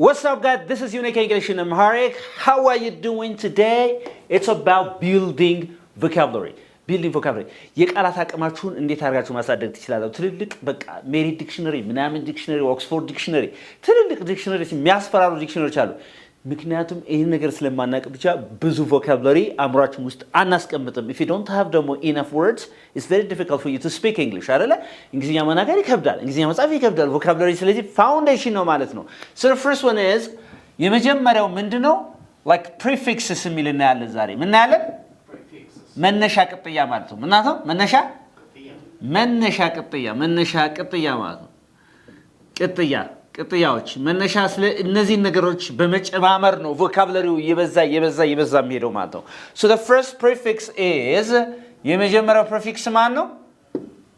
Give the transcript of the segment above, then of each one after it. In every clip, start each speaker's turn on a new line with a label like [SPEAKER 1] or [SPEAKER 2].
[SPEAKER 1] What's up, guys? This is Unique English in Amharic. How are you doing today? It's about building vocabulary. Building vocabulary. የቃላት አቅማችሁን እንዴት አድርጋችሁ ማሳደግ ትችላላችሁ? ትልልቅ በቃ ሜሪ ዲክሽነሪ፣ ምናምን ዲክሽነሪ፣ ኦክስፎርድ ዲክሽነሪ፣ ትልልቅ ዲክሽነሪስ የሚያስፈራሩ ዲክሽነሪዎች አሉ። ምክንያቱም ይሄን ነገር ስለማናውቅ ብቻ ብዙ ቮካብላሪ አምራችን ውስጥ አናስቀምጥም. If you don't have ደግሞ enough words, it's very difficult for you to speak English. አይደለ? እንግሊዝኛ መናገር ይከብዳል፣ እንግሊዝኛ መጻፍ ይከብዳል። ቮካብላሪ ስለዚህ ፋውንዴሽን ነው ማለት ነው. So the first one is የመጀመሪያው ምንድነው? Like prefixes የሚል እናያለን ዛሬ. ምን እናያለን? መነሻ ቅጥያ ማለት ነው. ምናምን ነው? መነሻ ቅጥያ ማለት ነው. ቅጥያዎች መነሻ ስለ እነዚህ ነገሮች በመጨማመር ነው ቮካብላሪው ይበዛ የሚሄደው ማለት ነው. So the first prefix is የመጀመሪያው prefix ማን ነው?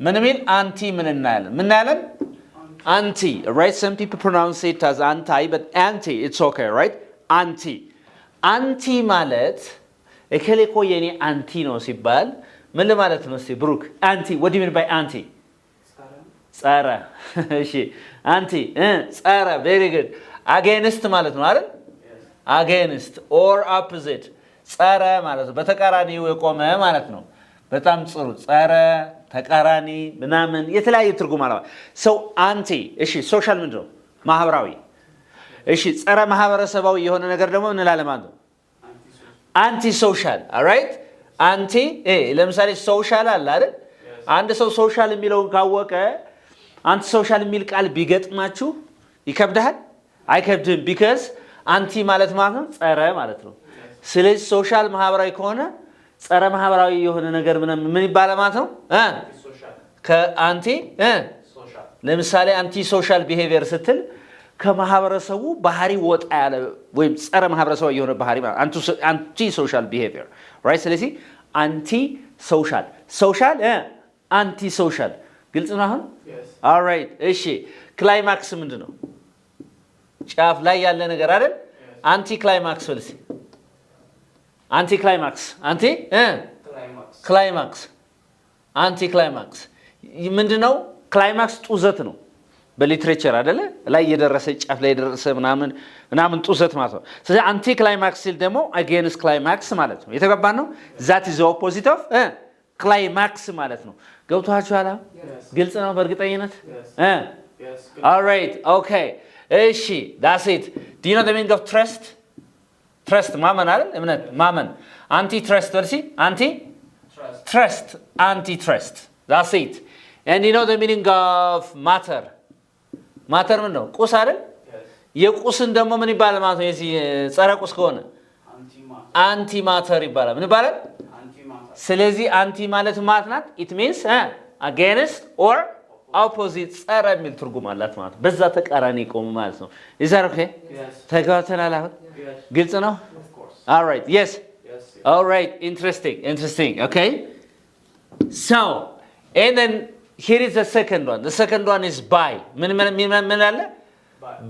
[SPEAKER 1] ምን የሚል anti ምን እናያለን? Anti, right? Some people pronounce it as anti, but anti it's okay, right? Anti ማለት እከሌኮ የኔ አንቲ ነው ሲባል ምን ለማለት ነው? እስቲ ብሩክ anti, what do you mean by anti? ጸረ እሺ anti ጸረ very good against ማለት ነው አይደል? against or opposite ጸረ ማለት ነው በተቃራኒው የቆመ ማለት ነው። በጣም ጥሩ ጸረ ተቃራኒ ምናምን የተለያየ ትርጉም አለው። so anti እሺ ሶሻል ምንድን ነው? ማህበራዊ እሺ ጸረ ማህበረሰባዊ የሆነ ነገር ደግሞ እንላለን ማለት ነው anti social. all right anti ለምሳሌ ሶሻል አለ አይደል? አንድ ሰው ሶሻል የሚለውን ካወቀ አንቲ ሶሻል የሚል ቃል ቢገጥማችሁ ይከብዳል? አይከብድም። because አንቲ ማለት ነው ጸረ ማለት ነው። ስለዚህ ሶሻል ማህበራዊ ከሆነ ጸረ ማህበራዊ የሆነ ነገር ምን ይባላል ማለት ነው? ከአንቲ ለምሳሌ አንቲ ሶሻል ቢሄቪየር ስትል ከማህበረሰቡ ባህሪ ወጣ ያለ ወይም ጸረ ማህበረሰቡ የሆነ ባህሪ ማለት አንቲ ሶሻል ቢሄቪየር right? ስለዚህ አንቲ ሶሻል አንቲ ሶሻል ግልጽ ነው አሁን? all right እሺ ክላይማክስ ምንድነው? ጫፍ ላይ ያለ ነገር አይደል? አንቲ ክላይማክስ ወልሲ አንቲ ክላይማክስ ምንድነው? ክላይማክስ ጡዘት ነው በሊትሬቸር አይደለ? ላይ የደረሰ ጫፍ ላይ የደረሰ ምናምን ጡዘት ማለት ነው። ስለዚህ አንቲ ክላይማክስ ሲል ደግሞ against ክላይማክስ ማለት ነው። የተገባን ነው? that is the opposite of ክላይማክስ ማለት ነው። ገብቷችኋል? ግልጽ ነው በእርግጠኝነት? all right okay እሺ that's it. do you know the meaning of trust ማመን አይደል? እምነት ማመን anti trust ወልሲ anti trust that's it. and you know the meaning of matter ምን ነው? ቁስ አይደል? የቁስን ደግሞ ምን ይባላል ማለት ነው? የዚህ ጸረ ቁስ ከሆነ anti matter ይባላል። ምን ይባላል? ስለዚህ አንቲ ማለት ናት it means against or opposite ጸረ የሚል ትርጉም አላት ማለት በዛ ተቃራኒ ቆም ማለት ነው። is that okay? ተጋተናል አሁን? ግልጽ ነው? all right yes all right interesting okay so and then here is the second one is by ምን አለ?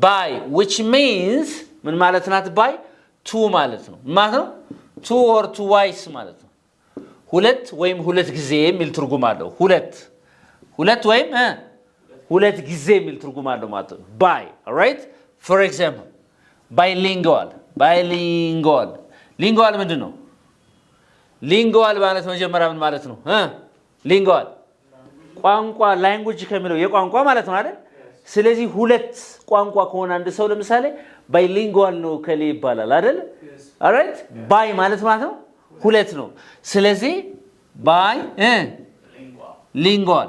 [SPEAKER 1] by which means ምን ማለት ናት? by two ማለት ነው two or twice ማለት ነው። ሁለት ወይም ሁለት ጊዜ የሚል ትርጉም አለው። ሁለት ወይም ሁለት ጊዜ የሚል ትርጉም አለው ማለት ነው by. all right for example bilingual ምንድን ነው? lingual ማለት መጀመሪያ ምን ማለት ነው? lingual ቋንቋ language ከሚለው የቋንቋ ማለት ነው አይደል? ስለዚህ ሁለት ቋንቋ ከሆነ አንድ ሰው ለምሳሌ bilingual ነው ከሌ ይባላል አይደል? all right by ማለት ነው ሁለት ነው። ስለዚህ bilingual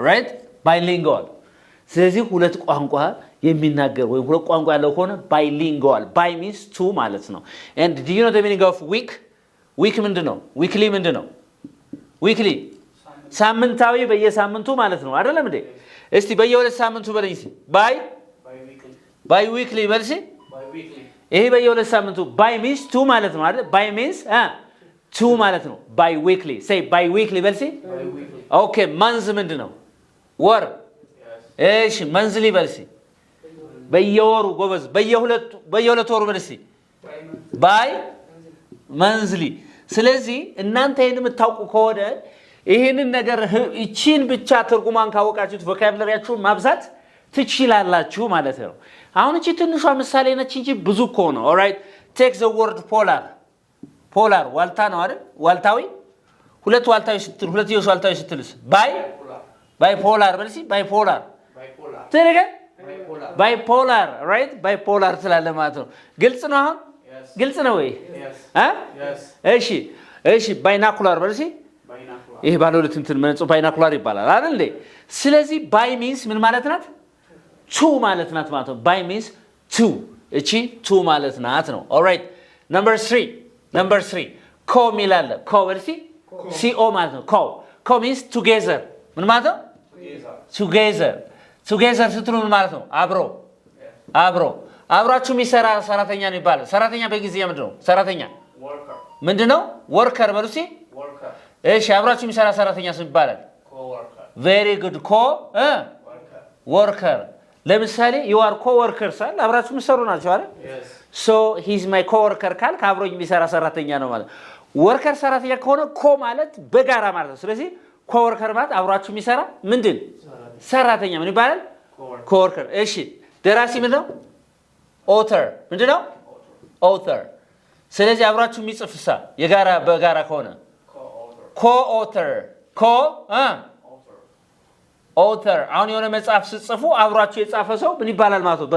[SPEAKER 1] right bilingual ስለዚህ ሁለት ቋንቋ የሚናገር ወይ ሁለት ቋንቋ ያለው ከሆነ bilingual by means two ማለት ነው። and do you know the meaning of week ምንድነው? weekly ምንድነው? weekly ሳምንታዊ በየሳምንቱ ማለት ነው አይደለም እንዴ? እስቲ በየሁለት ሳምንቱ በለኝ እስቲ by weekly በልሲ ይሄ በየሁለት ሳምንቱ by means two ማለት ነው አይደል? by means two ማለት ነው by weekly say by weekly በልሲ okay month ምንድነው? ወር እሺ monthly በልሲ በየወሩ ጎበዝ በየሁለት ወሩ በልሲ by monthly ስለዚህ እናንተ ይሄን የምታውቁ ከሆነ ይሄንን ነገር እቺን ብቻ ትርጉማን ካወቃችሁት ቮካብላሪያችሁን ማብዛት ትችላላችሁ ማለት ነው። አሁን እቺ ትንሿ ምሳሌ ነች እንጂ ብዙ እኮ ነው ኦልራይት ቴክ ዘ ወርድ ፖላር ዋልታ ነው አይደል ዋልታዊ ሁለት ዋልታዊ ስትል ሁለት የሱ ዋልታዊ ስትልስ ባይፖላር በልሲ ባይፖላር ትልገ ባይፖላር ራይት ባይፖላር ስላለ ማለት ነው ግልጽ ነው አሁን ግልጽ ነው ወይ እሺ ባይናኩላር በልሲ ይሄ ባለ ሁለት እንትን መንጹ ባይናኩላር ይባላል አይደል እንዴ ስለዚህ ባይ ሚንስ ምን ማለት ናት ቱ ማለት ናት ማለት ነው ባይ ሚንስ ቱ እቺ ቱ ማለት ናት ነው ኦልራይት number 3 ኮ ሚላለ ኮ በልሲ co ማለት ነው ኮ means together ምን ማለት ነው together ስትሉ ምን ማለት ነው አብራችሁ የሚሰራ ሰራተኛ ነው ይባላል ሰራተኛ በእንግሊዝኛ ምንድነው ሰራተኛ ምንድነው worker በሉሲ እሺ አብራችሁ የሚሰራ ሰራተኛ ስም ይባላል very good worker ለምሳሌ you are co-workers አብራችሁ የሚሰሩ ናቸው አይደል so he's my co-worker ካል ካብሮኝ የሚሰራ ሰራተኛ ነው ማለት worker ሰራተኛ ከሆነ ኮ ማለት በጋራ ማለት ነው ስለዚህ co-worker ማለት አብራችሁ የሚሰራ ምንድን ሰራተኛ ምን ይባላል co-worker እሺ ደራሲ ምንድነው author ምንድነው author ስለዚህ አብራችሁ የሚጽፍሳ የጋራ በጋራ ከሆነ co-author author አሁን የሆነ መጽሐፍ ጽፉ አብራችሁ የጻፈ ሰው ምን ይባላል ማለት ነው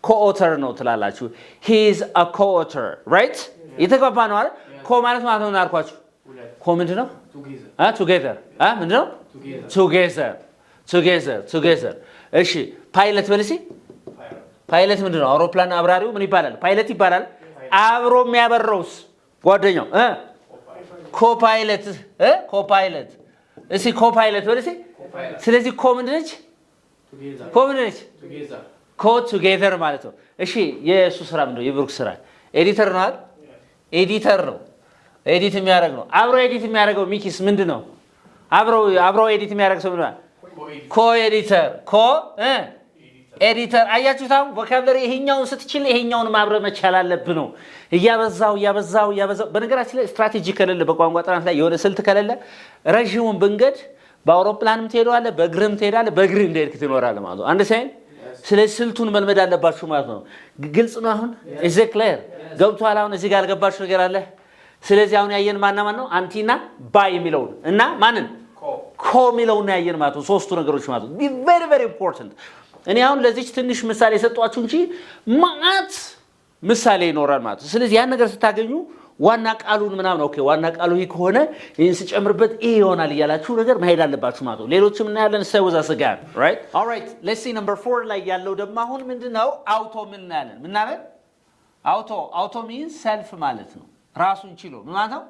[SPEAKER 1] co-author ነው ትላላችሁ he is a co-author right የተገባ ነው አይደል ኮ ማለት ማለት ነው አልኳችሁ ኮ ምንድነው together ምንድነው together እሺ ፓይለት በልሲ ፓይለት ምንድነው አውሮፕላን አብራሪው ምን ይባላል ፓይለት ይባላል አብሮ የሚያበረውስ ጓደኛው ኮፓይለት እሺ ኮፓይለት በልሲ ስለዚህ ኮ ምንድነች together ማለት ነው እሺ የሱ ስራ ምንድነው የብሩክ ስራ ኤዲተር ነው አይደል ኤዲተር ነው ኤዲት የሚያደርግ ነው አብሮ ኤዲት የሚያደርገው ሚኪስ ምንድነው አብሮ ኤዲት የሚያደርግ ሰው ምንድነው ኤዲተር አያችሁታው ቮካብላሪ ይሄኛውን ስትችል ይሄኛውን ማብረ መቻል አለብህ ነው ያበዛው በነገራችን ላይ ስትራቴጂ ከሌለ በቋንቋ ጥናት ላይ የሆነ ስልት ከሌለ ረጅሙን መንገድ በአውሮፕላንም ትሄዳለህ በእግርም ትሄዳለህ በእግር እንደሄድክ ትኖራለህ ማለት ነው አንድ ሳይን ስለዚህ ስልቱን መልመድ አለባችሁ ማለት ነው ግልጽ ነው አሁን is it clear ገብቷል አሁን እዚህ ጋር ገባችሁ ነገር አለ ስለዚህ አሁን ያየን ማን ነው አንቲና ባይ የሚለው እና ማንን ኮ የሚለው ነው ያየን ማለት ነው ሶስቱ ነገሮች ማለት ነው very very important እኔ አሁን ለዚህ ትንሽ ምሳሌ ሰጣችሁ እንጂ ማት ምሳሌ ይኖራል ማለት ነው ስለዚህ ያን ነገር ስታገኙ ዋና ቃሉን ምናምን ኦኬ ዋና ቃሉ ይሄ ከሆነ ይሄን ሲጨምርበት ይሄ ይሆናል ይያላችሁ ነገር መሄድ አለባችሁ ማለት ነው ሌሎችም እና ያለን ሰውዛ ሰጋን right all right let's see number 4 ላይ ያለው ደግሞ አሁን ምንድነው አውቶ ምን እናያለን ምን እናያለን አውቶ means self ማለት ነው ራሱን ችሎ ምን ማለት ነው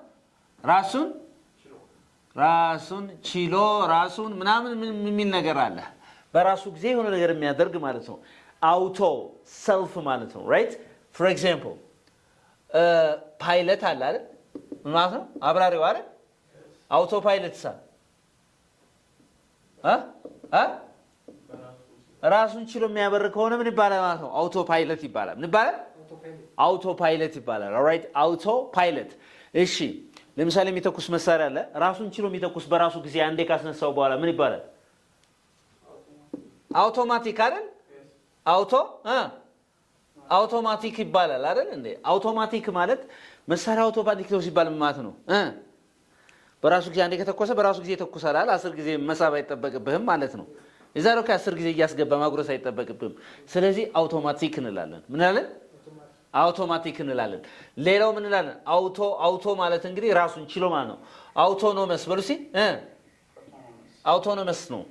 [SPEAKER 1] ራሱን ችሎ ራሱን ምናምን ምን ነገር አለ በራሱ ጊዜ የሆነ ነገር የሚያደርግ ማለት ነው አውቶ self ማለት ነው right for example ፓይለት አለ አይደል ማለት ነው አብራሪው አይደል አውቶ ፓይለት ራሱን ችሎ የሚያበር ከሆነ ምን ይባላል ማለት ነው አውቶ ፓይለት ይባላል ምን ይባላል አውቶ ፓይለት ይባላል ኦልራይት አውቶ ፓይለት እሺ ለምሳሌ የሚተኩስ መሳሪያ አለ ራሱን ችሎ የሚተኩስ በራሱ ጊዜ አንዴ ካስነሳው በኋላ ምን ይባላል አውቶማቲክ አይደል አውቶማቲክ ይባላል አይደል እንዴ አውቶማቲክ ማለት መሳሪያ አውቶማቲክ ነው ሲባል ማለት ነው በራሱ ጊዜ አንዴ ከተኮሰ በራሱ ጊዜ ተኩሳል 10 ጊዜ መሳብ አይተበቅብህም ማለት ነው እዛው ከ10 ጊዜ እያስገባ ማጉረስ አይተበቅብህም ስለዚህ አውቶማቲክ እንላለን ምን አለን አውቶማቲክ እንላለን ሌላው ምን እንላለን አውቶ ማለት እንግዲህ ራሱን ችሎ ማለት ነው አውቶኖመስ በሉሲ አውቶኖመስ ነው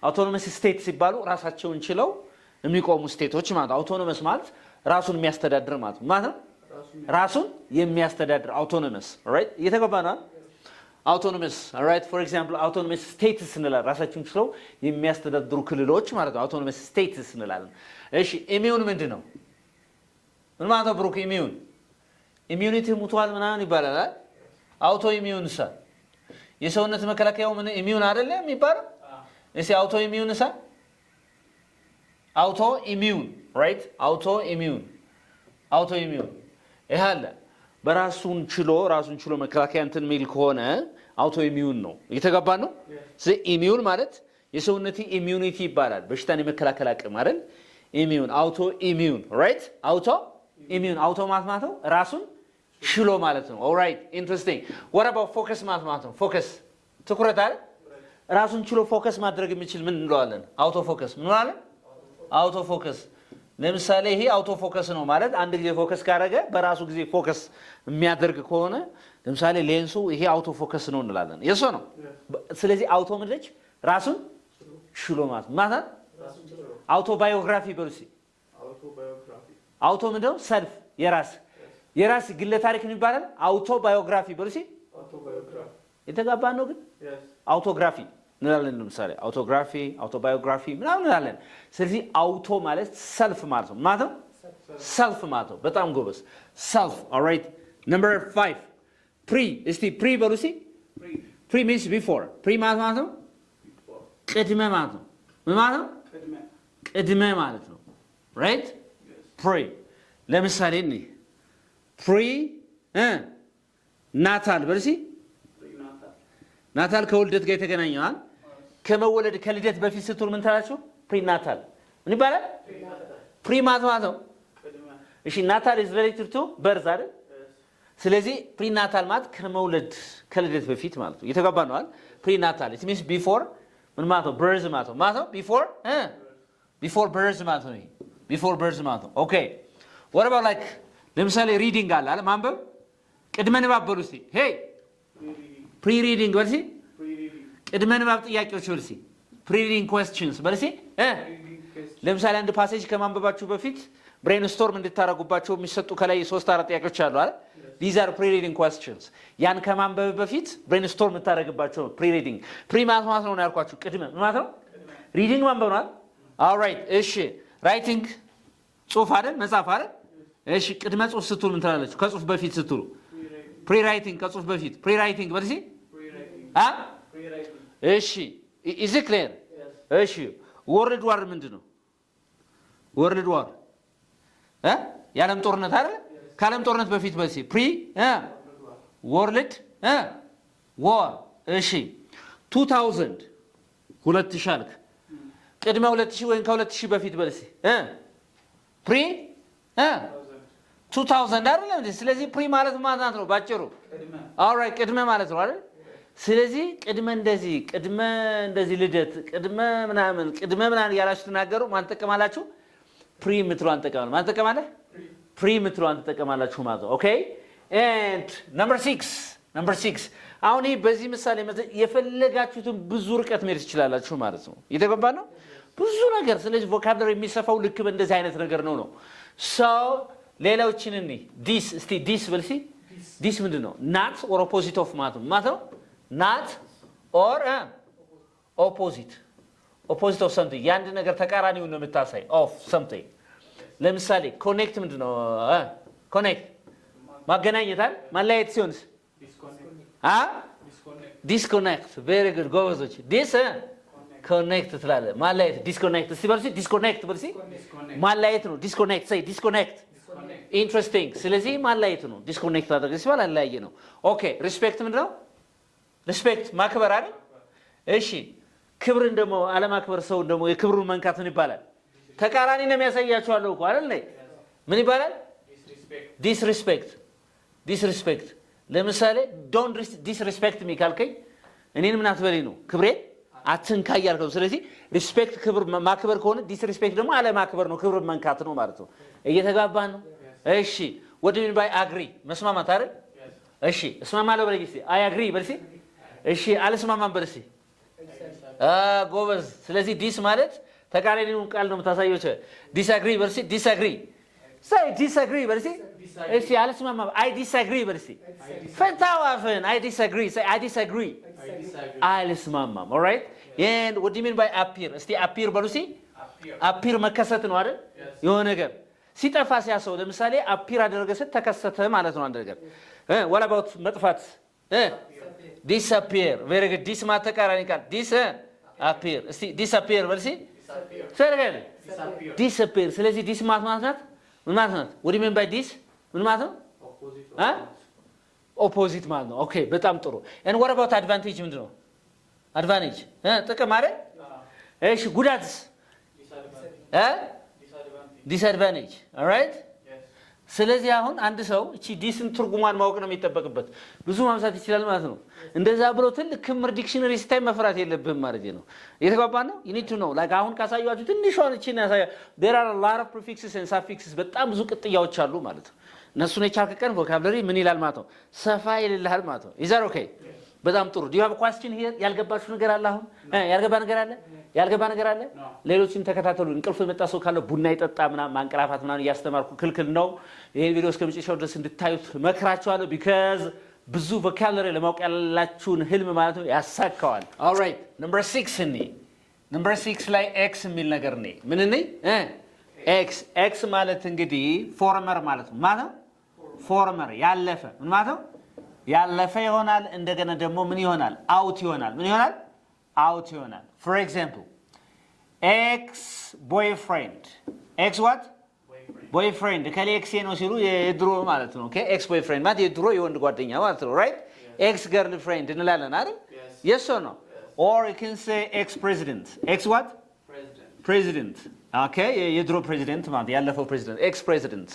[SPEAKER 1] አውቶኖመስ ስቴት ሲባሉ ራሳቸውን ችለው የሚቆሙ ስቴቶች ማለት አውቶኖመስ ማለት ራሱን የሚያስተዳድር ማለት ነው ራሱን የሚያስተዳድር አውቶኖመስ ኦልራይት እየተገባና አውቶኖመስ ኦልራይት ፎር ኤግዛምፕል አውቶኖመስ ስቴትስ እንላለን ራሳቸውን ችለው የሚያስተዳድሩ ክልሎች ማለት ነው አውቶኖመስ ስቴትስ እንላለን እሺ ኢሚዩን ምንድነው ምን ማለት ነው ብሩክ ኢሚዩኒቲ ሙቷል ምናምን ይባላል አውቶ ኢሚዩንሳ የሰውነት መከላከያው ምን ኢሚዩን አይደለም የሚባለው እሺ አውቶ ኢሚዩንሳ አውቶ ኢሚዩን right አውቶ ኢሚዩን ይሃለ በራሱን ችሎ መከላከያ እንትን ሚል ከሆነ አውቶ ኢሚዩን ነው እየተገባ ነው ስለዚህ ኢሚዩን ማለት የሰውነት ኢሚዩኒቲ ይባላል በሽታን የመከላከል አቅም አይደል ኢሚዩን አውቶ ኢሚዩን ራይት አውቶ ኢሚዩን አውቶ ማለት ነው ራሱን ችሎ ማለት ነው። ኦልራይት ኢንትረስቲንግ what about ፎከስ ማለት ነው ፎከስ ትኩረት አይደል ራሱን ችሎ ፎከስ ማድረግ የሚችል ምን እንለዋለን አውቶ ፎከስ ምን እንለዋለን አውቶ ፎከስ ለምሳሌ ይሄ አውቶ ፎከስ ነው ማለት አንድ ጊዜ ፎከስ ካደረገ በራሱ ጊዜ ፎከስ የሚያደርግ ከሆነ ለምሳሌ ሌንሱ ይሄ አውቶ ፎከስ ነው እንላለን የሶ ነው ስለዚህ አውቶ ምንድነች ራሱን ችሎ ማለት አውቶ ባዮግራፊ በሉሲ አውቶ ምንድነው ሰልፍ የራስ ግለ ታሪክ ነው ይባላል አውቶ ባዮግራፊ በሉሲ አውቶ ባዮግራፊ የተጋባ ነው ግን አውቶግራፊ እንላለን ለምሳሌ አውቶግራፊ አውቶባዮግራፊ ምናምን እንላለን ስለዚህ አውቶ ማለት ሰልፍ ማለት ነው ሰልፍ ማለት ነው በጣም ጎበዝ ሰልፍ ኦልራይት ነምበር 5 ፕሪ እስቲ ፕሪ በሉሲ ፕሪ means before ፕሪ ማለት ነው ቅድመ ማለት ነው ምን ማለት ነው ቅድመ ማለት ነው ራይት ፕሪ ለምሳሌ እኔ ፕሪ ናታል በሉሲ ናታል ከውልደት ጋር የተገናኘዋል ከመወለድ ከልደት በፊት ስትል ምን ታላችሁ ፕሪናታል ምን ይባላል ፕሪማት ነው እሺ ናታል is related to birth አይደል ስለዚህ ፕሪናታል ማለት ከመወለድ ከልደት በፊት ማለት ነው የተጋባ ነው አይደል ፕሪናታል it means before ምን ማለት ነው birth ማለት ነው before birth ማለት ነው before birth ማለት ነው ኦኬ what about like ለምሳሌ ሪዲንግ አለ አይደል ማንበብ ቅድመ ንባብ በሉ እስቲ ሄይ ፕሪ ሪዲንግ በልሲ ቅድመ ንባብ ጥያቄዎች በልሲ ፕሪ ሪዲንግ questions በልሲ ለምሳሌ አንድ ፓሴጅ ከማንበባችሁ በፊት ብሬንስቶርም እንድታረጉባቸው የሚሰጡ ከላይ 3-4 ጥያቄዎች አሉ አይደል these are pre reading questions ያን ከማንበብ በፊት ብሬንስቶርም እንድታረጉባቸው ፕሪ ሪዲንግ ፕሪ ማለት ነው ያልኳችሁ ቅድመ ማለት ነው ሪዲንግ ማንበብ ነው alright እሺ ራይቲንግ ጽሁፍ አይደል መጻፍ አይደል እሺ ቅድመ ጽሁፍ ስትሉ ምን ትላለች ከጽሁፍ በፊት ስትሉ ፕሪ ራይቲንግ ከጽሁፍ በፊት ፕሪ ራይቲንግ በልሲ እሺ is it clear እሺ ወርልድ ዋር ምንድነው ወርልድ ዋር የዓለም ጦርነት አይደል ከዓለም ጦርነት በፊት በልሲ ፕሪ ወርልድ ዋር እሺ 2000 አልክ ቅድመ 2000 ወይም ከ2000 በፊት በልሲ ፕሪ 2000 አይደል ስለዚህ ፕሪ ማለት ማለት ነው ባጭሩ ኦልራይት ቅድመ ማለት ነው አይደል ስለዚህ ቅድመ እንደዚህ ልደት ቅድመ ምናምን ያላችሁ ተናገሩ ማን ተጠቀማላችሁ ፕሪ ምትሏን ተጠቀማላችሁ ማን ተጠቀማለ ፕሪ ምትሏን ተጠቀማላችሁ ማለት ነው ኦኬ and number 6 አሁን በዚህ ምሳሌ የፈለጋችሁትን ብዙ ርቀት መሄድ ትችላላችሁ ማለት ነው የተገባ ነው ብዙ ነገር ስለዚህ ቮካብላሪ የሚሰፋው ልክ እንደዚህ አይነት ነገር ነው so ሌላዎችን እኔ ዲስ በልሲ ዲስ ምንድነው not or opposite of ማለት ነው not or opposite of something ያንድ ነገር ተቃራኒው ነው የምታሳይ of something ለምሳሌ connect ምንድነው connect ማገናኘት አይደል ማለያየት ሲሆንስ disconnect very good ጎበዞች this connect ትላለ ማለያየት disconnect ሲበልሲ disconnect በልሲ ማለያየት ነው disconnect say disconnect ኢንትረስቲንግ ስለዚህ ማለያየት ነው ዲስኮኔክት አድርገ ሲባል አለያየ ነው ኦኬ ሪስፔክት ምንድነው ሪስፔክት ማክበር አይደል እሺ ክብርን ደግሞ አለማክበር ሰው ደግሞ የክብሩን መንካት ምን ይባላል ተቃራኒ ነው የሚያሳያችኋለሁ እኮ አይደል ምን ይባላል ዲስሪስፔክት ለምሳሌ ዶንት ዲስሪስፔክት ሚ ካልከኝ እኔን ምን አትበለኝ ነው ክብሬ አትንካ ያልከው ስለዚህ ሪስፔክት ክብር ማክበር ከሆነ ዲስሪስፔክት ደግሞ አለማክበር ነው ክብር መንካት ነው ማለት ነው እየተጋባን ነው እሺ what do you mean by agree መስማማት አይደል እሺ እስማማለሁ በለኝ እስቲ I agree በልሲ እሺ አልስማማም በልሲ ጎበዝ ስለዚህ ዲስ ማለት ተቃራኒውን ቃል ነው የምታሳየው disagree በልሲ say disagree በልሲ እሺ አልስማማም I disagree በልሲ ፈታው አፈን I disagree say I disagree አልስማማም alright and what do you mean by appear እስቲ appear በሉሲ appear መከሰት ነው አይደል የሆነ ነገር ሲጠፋ ሲያሰው ለምሳሌ appear አደረገ ተከሰተ ማለት ነው አንድ ነገር what about መጥፋት disappear very good dis ማለት ተቃራኒ ቃል disappear እስቲ disappear በልሲ ሰረገል disappear ስለዚህ dis ማለት ምን ማለት ነው what do you mean by dis ምን ማለት ነው opposite ማለት ነው ኦኬ በጣም ጥሩ and what about advantage ምንድነው advantage ጥቅም አይደል እሺ ጉዳትስ ዲስአድቫንቴጅ ኦልራይት። ስለዚህ አሁን አንድ ሰው እቺ ዲስን ትርጉሟን ማወቅ ነው የሚጠበቅበት። ብዙ ማምሳት ይችላል ማለት ነው። እንደዛ ብሎ ትልቅ ክምር ዲክሽነሪ ስታይ መፍራት የለብህም ማለት ነው። እየተግባባን ነው። you need to know like አሁን ካሳያችሁ ትንሿን እቺን ያሳያ there are a lot of prefixes and suffixes በጣም ብዙ ቅጥያዎች አሉ ማለት ነው። እነሱን የቻልክ ቀን ቮካብለሪ ምን ይላል ማለት ነው ሰፋ ይልልሃል ማለት ነው። is that okay? በጣም ጥሩ። do you have a question here? ያልገባችሁ ነገር አለ? አሁን ያልገባ ነገር አለ? ሌሎችም ተከታተሉ። እንቅልፍ የመጣ ሰው ካለ ቡና ይጠጣ ምናምን ማንቀላፋት ምናምን እያስተማርኩ ክልክል ነው። ይሄን ቪዲዮ እስከመጨረሻው ድረስ እንድታዩት መክራችኋለሁ because ብዙ ቮካብለሪ ለማወቅ ያላችሁን ህልም ማለት ነው ያሳካዋል። alright number 6 እኔ number 6 ላይ x የሚል ነገር ነኝ ምን ነኝ x ማለት እንግዲህ ፎርመር ማለት ነው ማለት ፎርመር ያለፈ ምን ማለት ነው ያለፈ ይሆናል። እንደገና ደግሞ ምን ይሆናል አውት ይሆናል። ምን ይሆናል አውት ይሆናል። for example x boyfriend x what boyfriend ከሌ x ነው ሲሉ የድሮ ማለት ነው። ኦኬ x boyfriend ማለት የድሮ የወንድ ጓደኛ ማለት ነው right x girlfriend እንላለን አይደል yes or no or you can say x president x what president okay የድሮ president ማለት ያለፈው president x president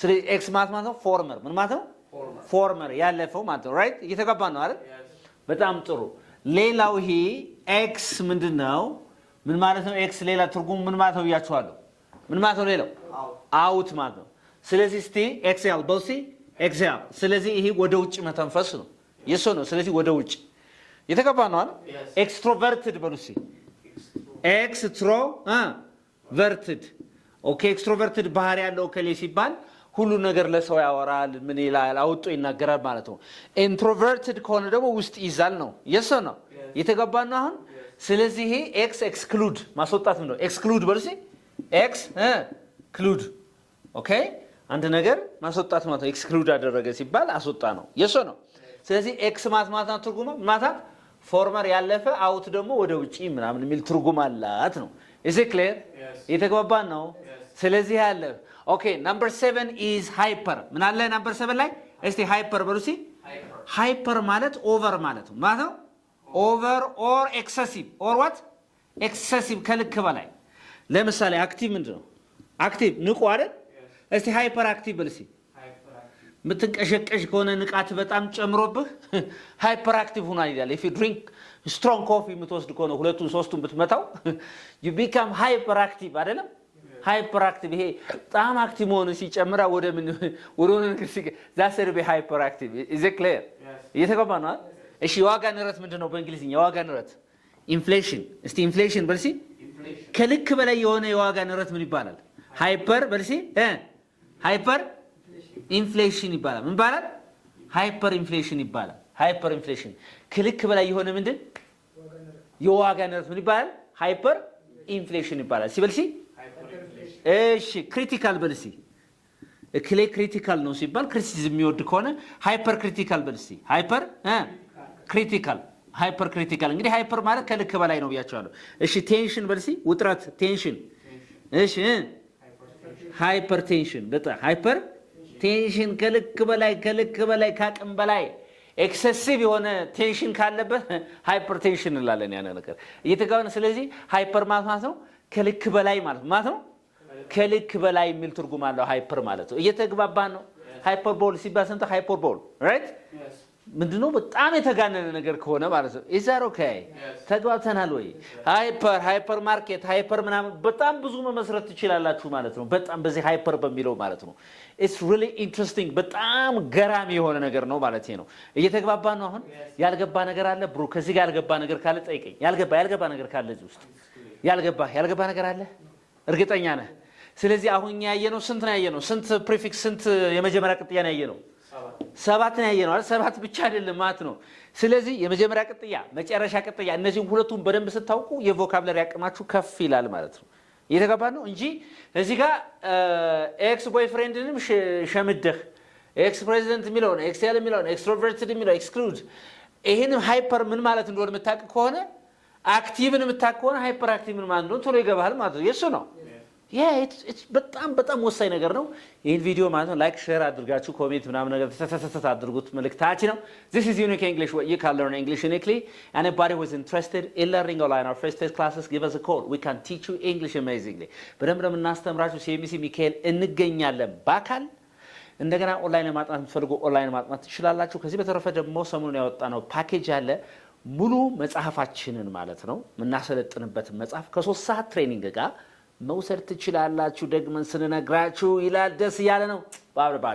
[SPEAKER 1] ስለዚህ x ማለት ነው ፎርመር ምን ማለት ነው ፎርመር ያለፈው ማለት ነው right እየተገባ ነው አይደል በጣም ጥሩ። ሌላው ይሄ x ምንድነው ምን ማለት ነው x ሌላ ትርጉም ምን ማለት ነው ብያችኋለሁ። ምን ማለት ነው ሌላው አውት ማለት ነው። ስለዚህ እስቲ ኤክስኤል በልሲ ኤክስኤል ስለዚህ ይሄ ወደ ውጭ መተንፈስ ነው የሶ ነው። ስለዚህ ወደ ውጭ የተገባ ነው አይደል ኤክስትሮቨርትድ በሉሲ ኤክስትሮቨርትድ ኦኬ ኤክስትሮቨርትድ ባህሪ ያለው ከሌ ሲባል ሁሉ ነገር ለሰው ያወራል ምን ይላል አውጦ ይናገራል ማለት ነው። ኢንትሮቨርትድ ከሆነ ደግሞ ውስጥ ይዛል ነው የሶ ነው የተገባ ነው አሁን። ስለዚህ ይሄ ኤክስ ኤክስክሉድ ማስወጣት ነው ኤክስክሉድ በሉሲ ኤክስ ክሉድ ኦኬ አንድ ነገር ማስወጣት ማለት ነው። ኤክስክሉድ አደረገ ሲባል አስወጣ ነው የሶ ነው። ስለዚህ ኤክስ ማለት ትርጉሙ ማለት ፎርመር ያለፈ አውት ደግሞ ወደ ውጪ ምናምን የሚል ትርጉም አላት ነው። is it clear? የተግባባን ነው። ስለዚህ ያለ ኦኬ number 7 is hyper ምን አለ number 7 ላይ እስቲ hyper በሉሲ hyper ማለት ኦቨር ማለት ነው ማለት ነው ኦቨር or excessive or what excessive ከልክ በላይ። ለምሳሌ አክቲቭ ምንድነው አክቲቭ ንቁ አይደል እስቲ ሃይፐር አክቲቭ በልሲ ምትንቀሸቀሽ ከሆነ ንቃት በጣም ጨምሮብህ ሃይፐር አክቲቭ ሆና ይላል። if you drink strong coffee ምትወስድ ከሆነ ሁለቱን ሶስቱን ብትመታው you become hyper active አይደለም ሃይፐር አክቲቭ ይሄ በጣም አክቲቭ ሆነ ሲጨምራ ወደ ምን ወደ ነገር that's it be hyper active is it clear? እየተገባ ነው። እሺ የዋጋ ንረት ምንድነው በእንግሊዝኛ የዋጋ ንረት ኢንፍሌሽን እስቲ ኢንፍሌሽን በልሲ ከልክ በላይ የሆነ የዋጋ ንረት ምን ይባላል ሃይፐር በልሲ ሃይፐር ኢንፍሌሽን ይባላል። ምን ይባላል ሃይፐር ኢንፍሌሽን ይባላል። ሃይፐር ኢንፍሌሽን ከልክ በላይ የሆነ ምንድን የዋጋ ንረት ምን ይባላል ሃይፐር ኢንፍሌሽን ይባላል። ሲበልሲ እሺ ክሪቲካል በልሲ ክሌ ክሪቲካል ነው ሲባል ክሪቲሲዝም የሚወድ ከሆነ ሃይፐር ክሪቲካል በልሲ ሃይፐር ክሪቲካል ሃይፐር ክሪቲካል እንግዲህ ሃይፐር ማለት ከልክ በላይ ነው ብያቸዋለሁ። እሺ ቴንሽን በልሲ ውጥረት ቴንሽን እሺ ሃይፐር ቴንሽን በጣም ሃይፐር ቴንሽን ከልክ በላይ ካቅም በላይ ኤክሰሲቭ የሆነ ቴንሽን ካለበት ሃይፐር ቴንሽን እንላለን ያን ነገር እየተጋወነ። ስለዚህ ሃይፐር ማለት ነው ከልክ በላይ ማለት ነው ከልክ በላይ የሚል ትርጉም አለው ሃይፐር ማለት ነው። እየተግባባን ነው። ሃይፐርቦል ሲባል ሰምተህ ሃይፐርቦል ራይት ምንድነው በጣም የተጋነነ ነገር ከሆነ ማለት ነው። is that okay? ተግባብተናል ወይ? ሃይፐር ማርኬት ሃይፐር ምናምን በጣም ብዙ መመስረት ትችላላችሁ ማለት ነው። በጣም በዚህ ሃይፐር በሚለው ማለት ነው it's really interesting በጣም ገራሚ የሆነ ነገር ነው ማለት ነው። እየተግባባን ነው። አሁን ያልገባ ነገር አለ ብሩ ከዚህ ጋር ያልገባ ነገር ካለ ጠይቀኝ። ያልገባ ነገር ካለ እዚህ ውስጥ ያልገባ ነገር አለ እርግጠኛ ነህ? ስለዚህ አሁን ያየነው ስንት ነው ያየነው? ስንት ፕሪፊክስ ስንት የመጀመሪያ ቅጥያ ነው ያየነው? 7 ነው ያየነው አይደል? 7 ብቻ አይደለም ማለት ነው። ስለዚህ የመጀመሪያ ቅጥያ መጨረሻ ቅጥያ እነዚህ ሁለቱም በደንብ ስታውቁ የቮካብለሪ አቅማችሁ ከፍ ይላል ማለት ነው። እየተገባ ነው እንጂ እዚህ ጋር ኤክስ ቦይፍሬንድንም ሸምደህ ኤክስ ፕሬዚደንት የሚለው ነው ኤክስኤል የሚለው ነው ኤክስትሮቨርትድ የሚለው ኤክስክሉድ ይሄንም ሃይፐር ምን ማለት እንደሆነ የምታውቅ ከሆነ አክቲቭን የምታውቅ ከሆነ ሃይፐር አክቲቭ ምን ማለት እንደሆነ ቶሎ ይገባሃል ማለት ነው። የሱ ነው it's በጣም ወሳኝ ነገር ነው። ይሄን ቪዲዮ ማለት ነው ላይክ ሼር አድርጋችሁ ኮሜንት ምናምን ነገር ተተተተ አድርጉት መልእክታችን ነው። This is Unique English, what you can learn English uniquely. Anybody who is interested in learning online our first test classes, give us a call. We can teach you English amazingly. በደንብ እናስተምራችሁ ሲኤምሲ ሚካኤል እንገኛለን በአካል እንደገና ኦንላይን ማጥናት የምትፈልጉ ኦንላይን ማጥናት ትችላላችሁ። ከዚህ በተረፈ ደግሞ ሰሞኑን ያወጣነው ፓኬጅ አለ ሙሉ መጽሐፋችንን ማለት ነው የምናሰለጥንበት መጽሐፍ ከ3 ሰዓት ትሬኒንግ ጋር መውሰድ ትችላላችሁ። ደግመን ስንነግራችሁ ይላል ደስ ያለ ነው። ባይ ባይ